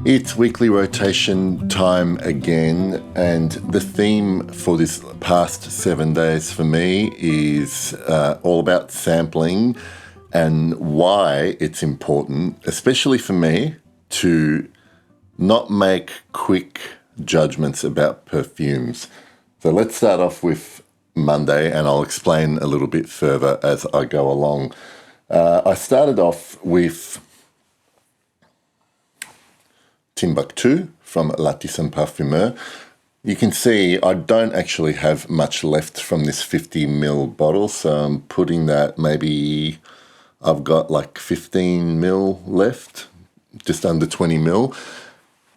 It's weekly rotation time again, and the theme for this past 7 days for me is all about sampling and why it's important, especially for me, to not make quick judgments about perfumes. So let's start off with Monday, and I'll explain a little bit further as I go along. I started off with Timbuktu from Parfumeur. You can see I don't actually have much left from this 50ml bottle, so I'm putting that, maybe I've got like 15ml left, just under 20ml.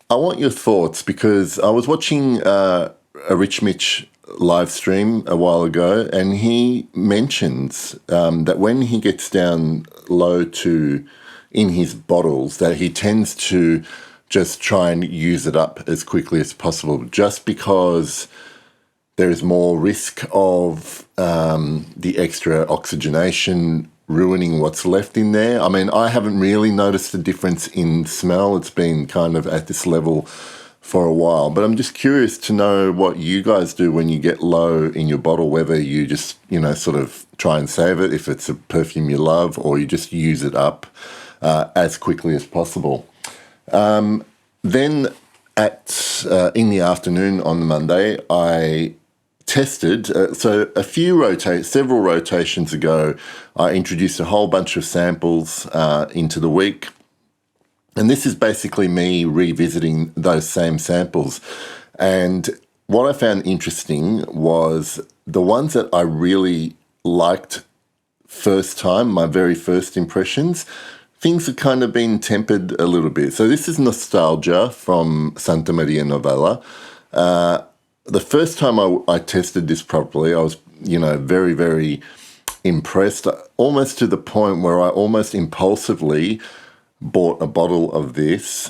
I want your thoughts because I was watching a Rich Mitch live stream a while ago, and he mentions that when he gets down low to in his bottles, that he tends to just try and use it up as quickly as possible, just because there is more risk of the extra oxygenation ruining what's left in there. I mean, I haven't really noticed a difference in smell. It's been kind of at this level for a while, but I'm just curious to know what you guys do when you get low in your bottle, whether you just, sort of try and save it if it's a perfume you love, or you just use it up as quickly as possible. Then in the afternoon on the Monday, I tested. Several rotations ago, I introduced a whole bunch of samples into the week. And this is basically me revisiting those same samples. And what I found interesting was the ones that I really liked first time, my very first impressions, things have kind of been tempered a little bit. So this is Nostalgia from Santa Maria Novella. The first time I tested this properly, I was, very, very impressed, almost to the point where I almost impulsively bought a bottle of this.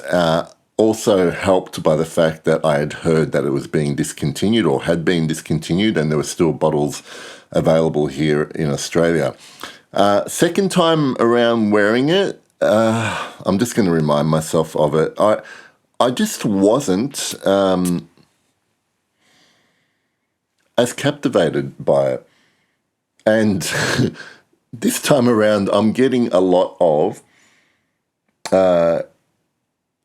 Also helped by the fact that I had heard that it was being discontinued or had been discontinued, and there were still bottles available here in Australia. Second time around wearing it, I'm just going to remind myself of it. I just wasn't as captivated by it. And this time around, I'm getting a lot of,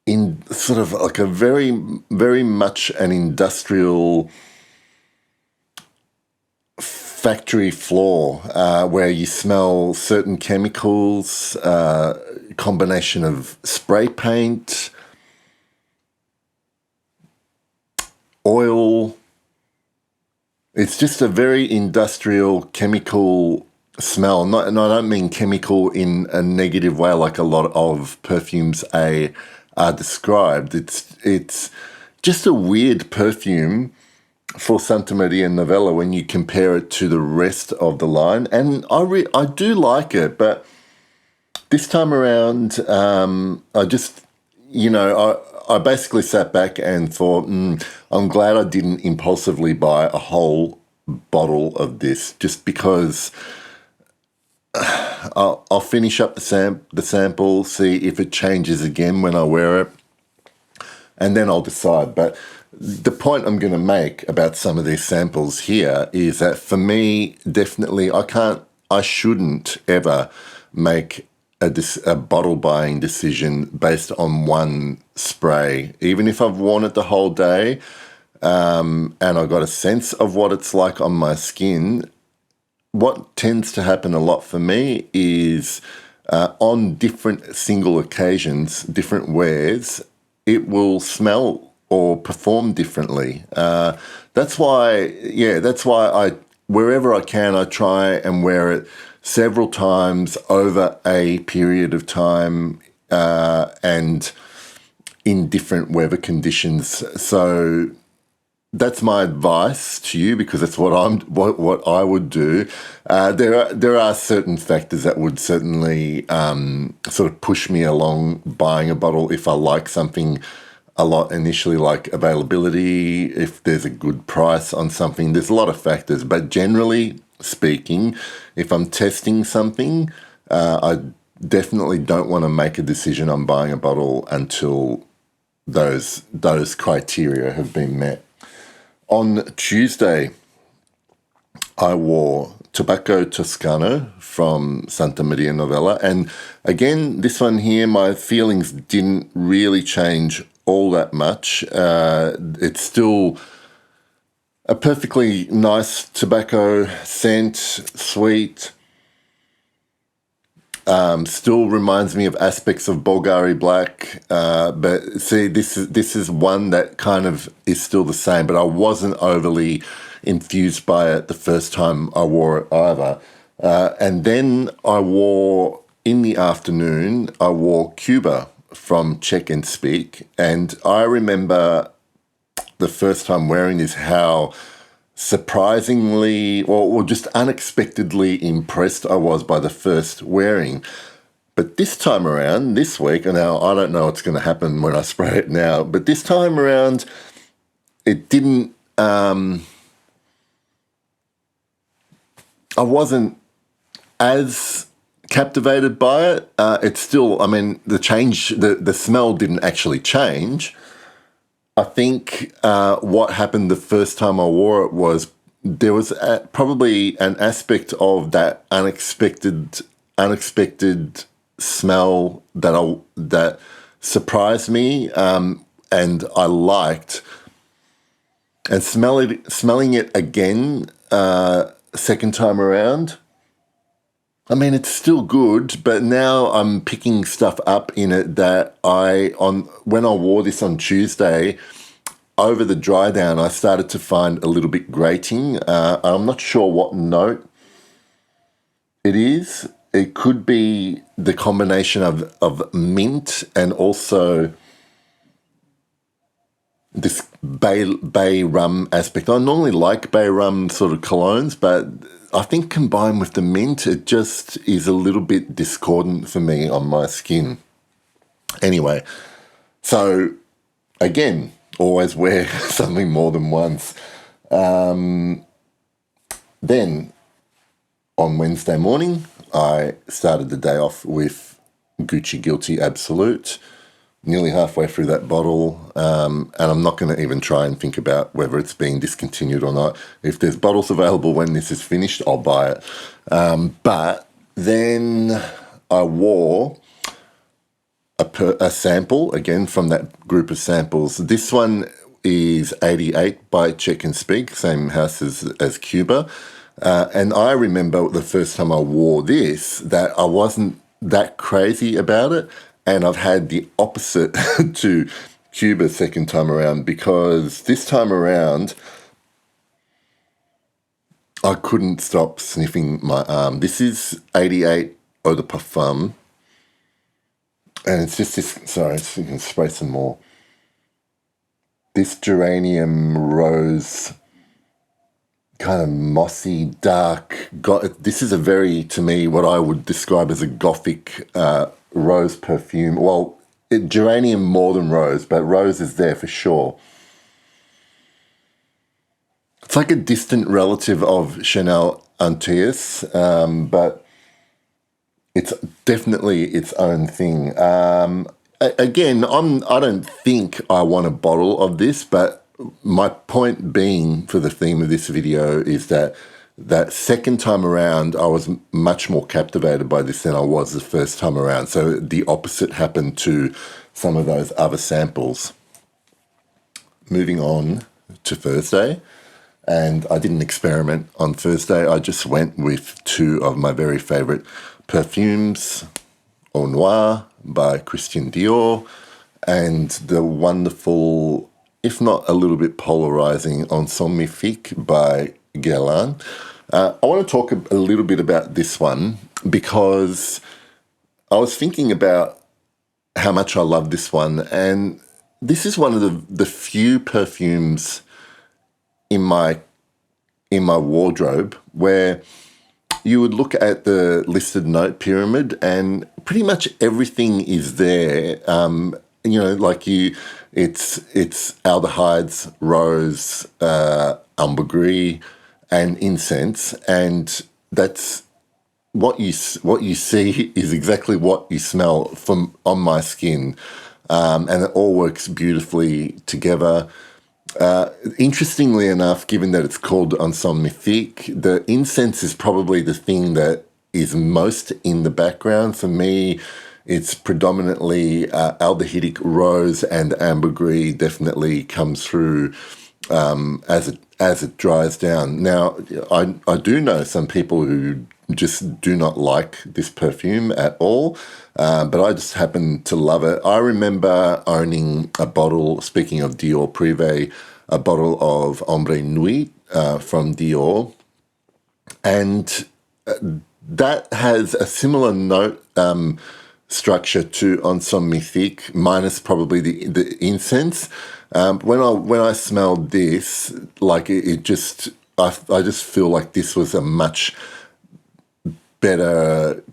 in sort of like a very, very much an industrial factory floor where you smell certain chemicals, combination of spray paint, oil. It's just a very industrial chemical smell. And I don't mean chemical in a negative way like a lot of perfumes are described. It's just a weird perfume for Santa Maria Novella when you compare it to the rest of the line. And I do like it, but this time around, I just, I basically sat back and thought, I'm glad I didn't impulsively buy a whole bottle of this, just because I'll finish up the sample, see if it changes again when I wear it, and then I'll decide. But the point I'm going to make about some of these samples here is that for me, definitely, I shouldn't ever make a bottle buying decision based on one spray, even if I've worn it the whole day, and I got a sense of what it's like on my skin. What tends to happen a lot for me is on different single occasions, different wears, it will smell or perform differently. That's why wherever I can, I try and wear it several times over a period of time, and in different weather conditions. So that's my advice to you, because that's what I would do. There are certain factors that would certainly sort of push me along buying a bottle if I like something a lot initially, like availability, if there's a good price on something. There's a lot of factors, but generally speaking, if I'm testing something, I definitely don't want to make a decision on buying a bottle until those criteria have been met. On Tuesday, I wore Tobacco Toscano from Santa Maria Novella. And again, this one here, my feelings didn't really change all that much. It's still a perfectly nice tobacco scent, sweet. Still reminds me of aspects of Bulgari Black, but see, this is one that kind of is still the same, but I wasn't overly infused by it the first time I wore it either. And then in the afternoon, I wore Cuba from Check and Speak, and I remember the first time wearing this, how surprisingly or just unexpectedly impressed I was by the first wearing. But this time around, this week, and now I don't know what's going to happen when I spray it now, but this time around, it didn't, I wasn't as captivated by it. It's still, I mean, the smell didn't actually change. I think what happened the first time I wore it was there was probably an aspect of that unexpected smell that surprised me, and I liked. And smelling it again second time around, I mean, it's still good, but now I'm picking stuff up in it that when I wore this on Tuesday, over the dry down, I started to find a little bit grating. I'm not sure what note it is. It could be the combination of mint and also this bay rum aspect. I normally like bay rum sort of colognes, but I think combined with the mint, it just is a little bit discordant for me on my skin. Anyway, so again, always wear something more than once. Then on Wednesday morning, I started the day off with Gucci Guilty Absolute, nearly halfway through that bottle, and I'm not going to even try and think about whether it's being discontinued or not. If there's bottles available when this is finished, I'll buy it. But then I wore a sample, again, from that group of samples. This one is 88 by Check and Speak, same house as Cuba. And I remember the first time I wore this, that I wasn't that crazy about it. And I've had the opposite to Cuba second time around, because this time around, I couldn't stop sniffing my arm. This is 88 Eau de Parfum. And it's just this, sorry, so you can spray some more. This geranium rose, kind of mossy, dark. This is a very, to me, what I would describe as a gothic rose perfume. Well, geranium more than rose, but rose is there for sure. It's like a distant relative of Chanel Antius, but it's definitely its own thing. Again, I don't think I want a bottle of this, but my point being for the theme of this video is that second time around, I was much more captivated by this than I was the first time around. So the opposite happened to some of those other samples. Moving on to Thursday, and I didn't experiment on Thursday. I just went with two of my very favorite perfumes, Au Noir by Christian Dior, and the wonderful, if not a little bit polarizing, Ensemble Mythique by Guerlain. I want to talk a little bit about this one because I was thinking about how much I love this one, and this is one of the few perfumes in my wardrobe where you would look at the listed note pyramid and pretty much everything is there. It's aldehydes, rose, ambergris, and incense, and that's what you see is exactly what you smell on my skin. and it all works beautifully together. Interestingly enough, given that it's called Ensemble Mythique, the incense is probably the thing that is most in the background. For me, it's predominantly aldehydic rose, and ambergris definitely comes through as it dries down. Now, I do know some people who just do not like this perfume at all, but I just happen to love it. I remember owning a bottle, speaking of Dior Privé, a bottle of Ombre Nuit from Dior, and that has a similar note structure to Ensemble Mythique, minus probably the incense. When I smelled this, like it just, I just feel like this was a much better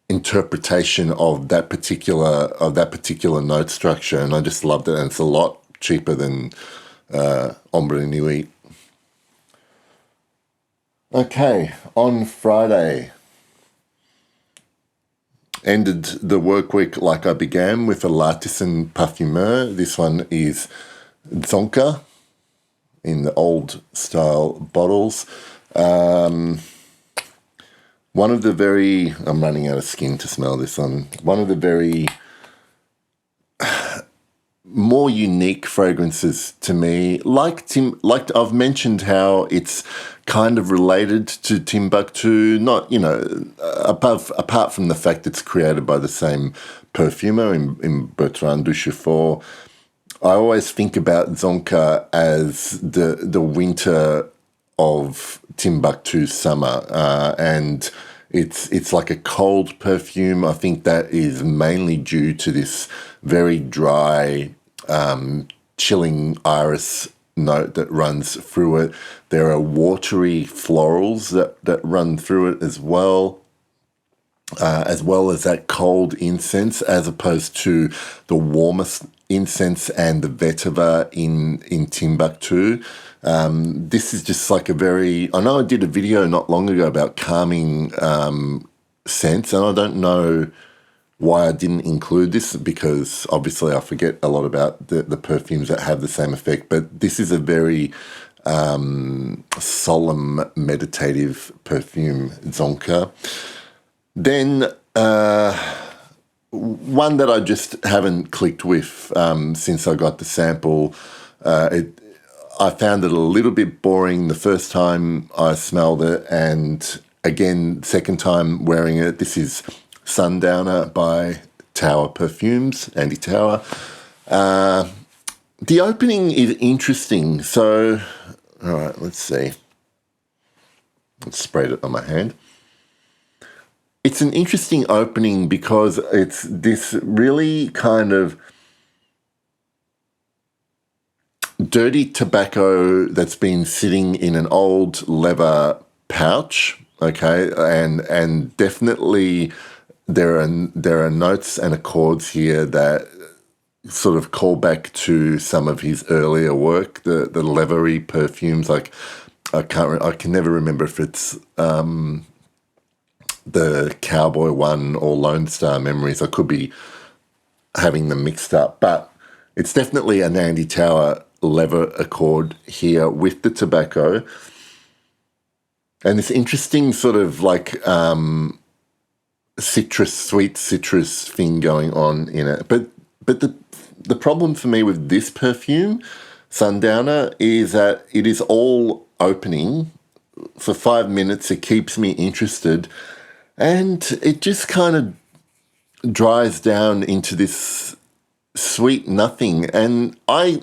interpretation of that particular note structure, and I just loved it. And it's a lot cheaper than Ombre Nuit. Okay, on Friday, ended the work week like I began with a L'Artisan Parfumeur. This one is Zonka in the old style bottles. One of the very, I'm running out of skin to smell this one. One of the very more unique fragrances to me, like I've mentioned how it's kind of related to Timbuktu, not, apart from the fact it's created by the same perfumer in Bertrand Duchefort. I always think about Zonka as the winter of Timbuktu summer, and it's like a cold perfume. I think that is mainly due to this very dry, chilling iris note that runs through it. There are watery florals that run through it as well as that cold incense, as opposed to the warmest incense and the vetiver in Timbuktu. This is just like a very, I know I did a video not long ago about calming scents, and I don't know why I didn't include this, because obviously I forget a lot about the perfumes that have the same effect, but this is a very solemn, meditative perfume, Zonka. Then one that I just haven't clicked with since I got the sample. I found it a little bit boring the first time I smelled it, and again, second time wearing it. This is Sundowner by Tower Perfumes, Andy Tower. The opening is interesting. So, all right, let's see. Let's spray it on my hand. It's an interesting opening because it's this really kind of dirty tobacco that's been sitting in an old leather pouch, okay, and definitely there are notes and accords here that sort of call back to some of his earlier work, the leathery perfumes. Like I can never remember if it's the Cowboy one or Lone Star Memories. I could be having them mixed up, but it's definitely an Andy Tower leather accord here with the tobacco, and this interesting sort of like sweet citrus thing going on in it. But the problem for me with this perfume, Sundowner, is that it is all opening for 5 minutes. It keeps me interested, and it just kind of dries down into this sweet nothing. And I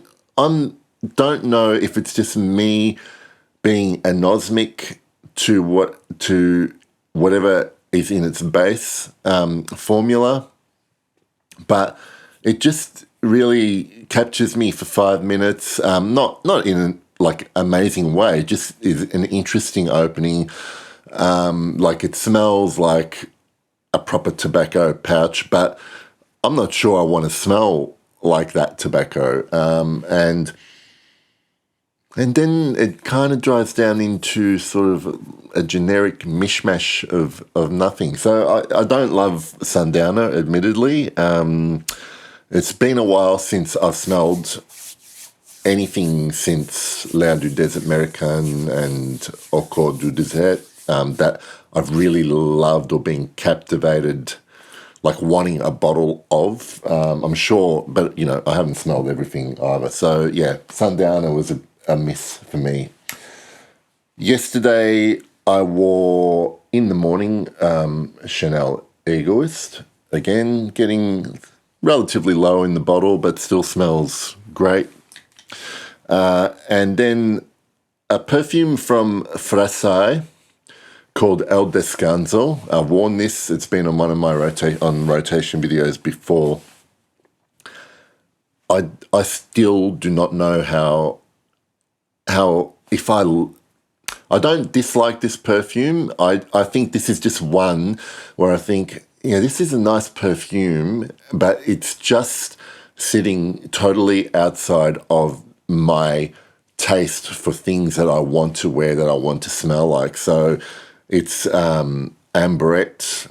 don't know if it's just me being anosmic to whatever is in its base formula, but it just really captures me for 5 minutes. Not in a like amazing way, just is an interesting opening. Like it smells like a proper tobacco pouch, but I'm not sure I want to smell like that tobacco. And then it kind of dries down into sort of a generic mishmash of nothing. So I don't love Sundowner, admittedly. It's been a while since I've smelled anything since L'Air du Desert Americain and Au Cours du Désert that I've really loved or been captivated, like wanting a bottle of. I'm sure, but you know, I haven't smelled everything either. So yeah, Sundowner was a miss for me. Yesterday I wore in the morning Chanel Egoist. Again, getting relatively low in the bottle, but still smells great. And then a perfume from Frasai called El Descanso. I've worn this. It's been on one of my rotation videos before. I still do not know how if I don't dislike this perfume. I think this is just one where I think, yeah, this is a nice perfume, but it's just sitting totally outside of my taste for things that I want to wear, that I want to smell like. So it's amberette,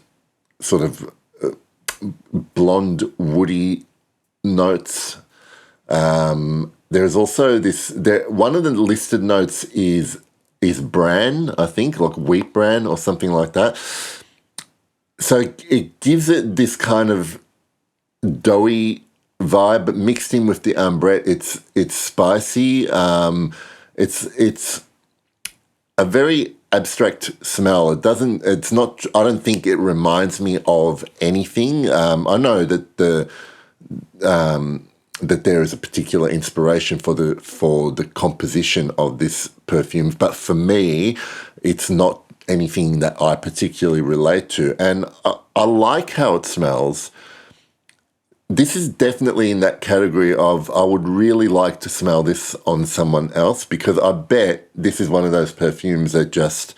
sort of blonde, woody notes. There's also one of the listed notes is bran, I think, like wheat bran or something like that. So it gives it this kind of doughy vibe, but mixed in with the ambrette, it's spicy. It's a very abstract smell. It's not. I don't think it reminds me of anything. I know that that there is a particular inspiration for the composition of this perfume, but for me, it's not anything that I particularly relate to. And I like how it smells. This is definitely in that category of I would really like to smell this on someone else, because I bet this is one of those perfumes that just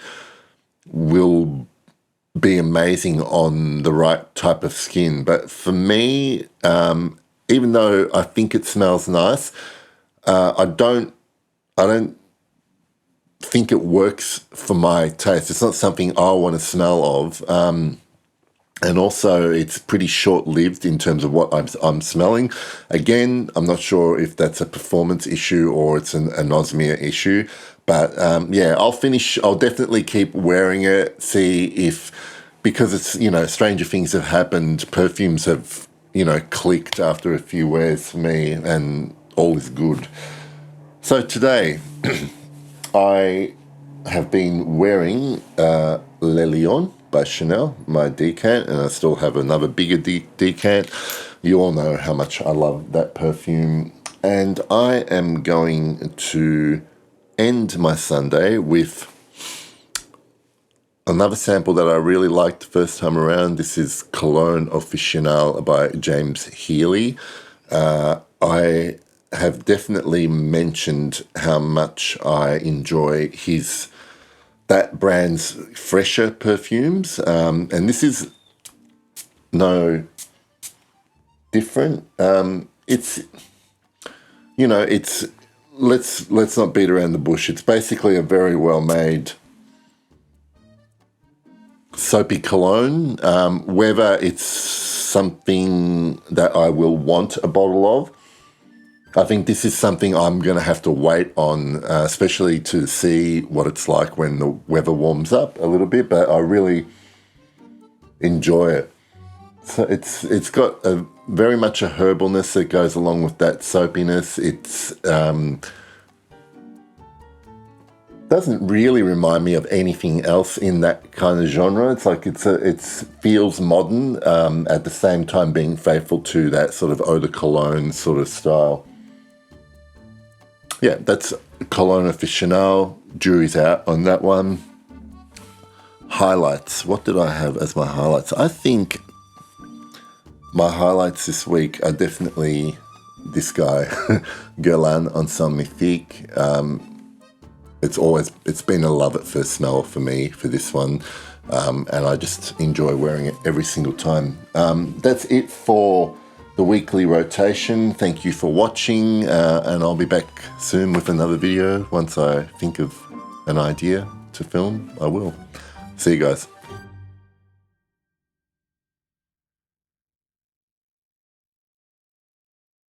will be amazing on the right type of skin. But for me, even though I think it smells nice, I don't think it works for my taste. It's not something I want to smell of. And also, it's pretty short-lived in terms of what I'm smelling. Again, I'm not sure if that's a performance issue or it's an anosmia issue. But yeah, I'll definitely keep wearing it, see if, because it's, you know, stranger things have happened, perfumes have, you know, clicked after a few wears for me, and all is good. So today, I have been wearing Le Lion by Chanel, my decant, and I still have another bigger decant. You all know how much I love that perfume. And I am going to end my Sunday with another sample that I really liked the first time around. This is Cologne Officinale by James Healy. I have definitely mentioned how much I enjoy that brand's fresher perfumes, and this is no different. It's, you know, it's let's not beat around the bush. It's basically a very well made soapy cologne. Whether it's something that I will want a bottle of, I think this is something I'm going to have to wait on, especially to see what it's like when the weather warms up a little bit, but I really enjoy it. So it's got a very much a herbalness that goes along with that soapiness. It's doesn't really remind me of anything else in that kind of genre. It's like it feels modern, at the same time being faithful to that sort of eau de cologne sort of style. Yeah, that's Cologne Officinale. Jury's out on that one. Highlights. What did I have as my highlights? I think my highlights this week are definitely this guy, Guerlain Ensemble Mythique. It's been a love at first smell for me for this one, and I just enjoy wearing it every single time. That's it for the weekly rotation. Thank you for watching, and I'll be back soon with another video. Once I think of an idea to film, I will. See you guys.